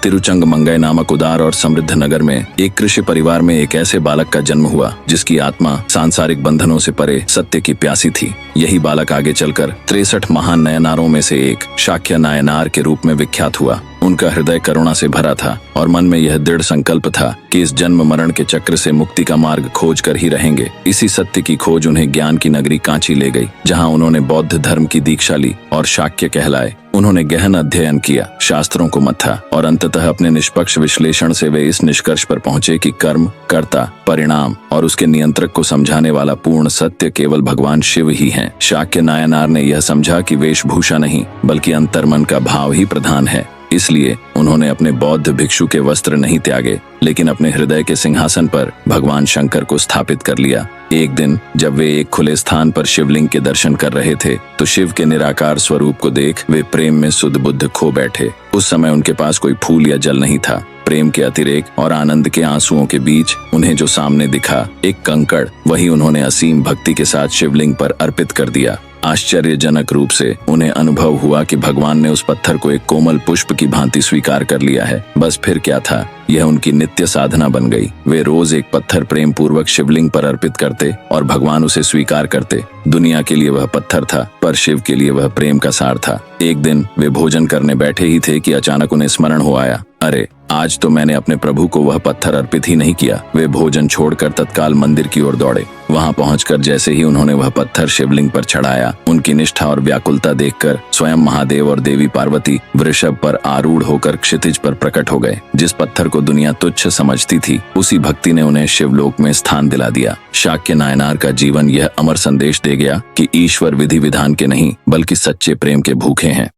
तिरुचंगमंगई नामक उदार और समृद्ध नगर में एक कृषि परिवार में एक ऐसे बालक का जन्म हुआ जिसकी आत्मा सांसारिक बंधनों से परे सत्य की प्यासी थी। यही बालक आगे चलकर 63 महान नयनारों में से एक शाक्य नायनार के रूप में विख्यात हुआ। उनका हृदय करुणा से भरा था और मन में यह दृढ़ संकल्प था कि इस जन्म मरण के चक्र से मुक्ति का मार्ग खोज कर ही रहेंगे। इसी सत्य की खोज उन्हें ज्ञान की नगरी कांची ले गई, जहां उन्होंने बौद्ध धर्म की दीक्षा ली और शाक्य कहलाए। उन्होंने गहन अध्ययन किया, शास्त्रों को मथा और अंततः अपने निष्पक्ष विश्लेषण से वे इस निष्कर्ष पर पहुंचे कि कर्म, कर्ता, परिणाम और उसके नियंत्रक को समझाने वाला पूर्ण सत्य केवल भगवान शिव ही हैं। शाक्य नायनार ने यह समझा कि वेशभूषा नहीं बल्कि अंतर्मन का भाव ही प्रधान है। इसलिए उन्होंने अपने बौद्ध भिक्षु के वस्त्र नहीं त्यागे, लेकिन अपने हृदय के सिंहासन पर भगवान शंकर को स्थापित कर लिया। एक दिन जब वे एक खुले स्थान पर शिवलिंग के दर्शन कर रहे थे तो शिव के निराकार स्वरूप को देख वे प्रेम में सुध बुद्ध खो बैठे। उस समय उनके पास कोई फूल या जल नहीं था। प्रेम के अतिरेक और आनंद के आंसुओं के बीच उन्हें जो सामने दिखा, एक कंकड़, वही उन्होंने असीम भक्ति के साथ शिवलिंग पर अर्पित कर दिया। आश्चर्यजनक रूप से उन्हें अनुभव हुआ कि भगवान ने उस पत्थर को एक कोमल पुष्प की भांति स्वीकार कर लिया है। बस फिर क्या था, यह उनकी नित्य साधना बन गई। वे रोज एक पत्थर प्रेम पूर्वक शिवलिंग पर अर्पित करते और भगवान उसे स्वीकार करते। दुनिया के लिए वह पत्थर था, पर शिव के लिए वह प्रेम का सार था। एक दिन वे भोजन करने बैठे ही थे कि अचानक उन्हें स्मरण हो आया, अरे आज तो मैंने अपने प्रभु को वह पत्थर अर्पित ही नहीं किया। वे भोजन छोड़कर तत्काल मंदिर की ओर दौड़े। वहां पहुंचकर जैसे ही उन्होंने वह पत्थर शिवलिंग पर चढ़ाया, उनकी निष्ठा और व्याकुलता देखकर स्वयं महादेव और देवी पार्वती वृषभ पर आरूढ़ होकर क्षितिज पर प्रकट हो गए। जिस पत्थर को दुनिया तुच्छ समझती थी, उसी भक्ति ने उन्हें शिवलोक में स्थान दिला दिया। शाक्य नायनार का जीवन यह अमर संदेश दे गया कि ईश्वर विधि विधान के नहीं बल्कि सच्चे प्रेम के भूखे हैं।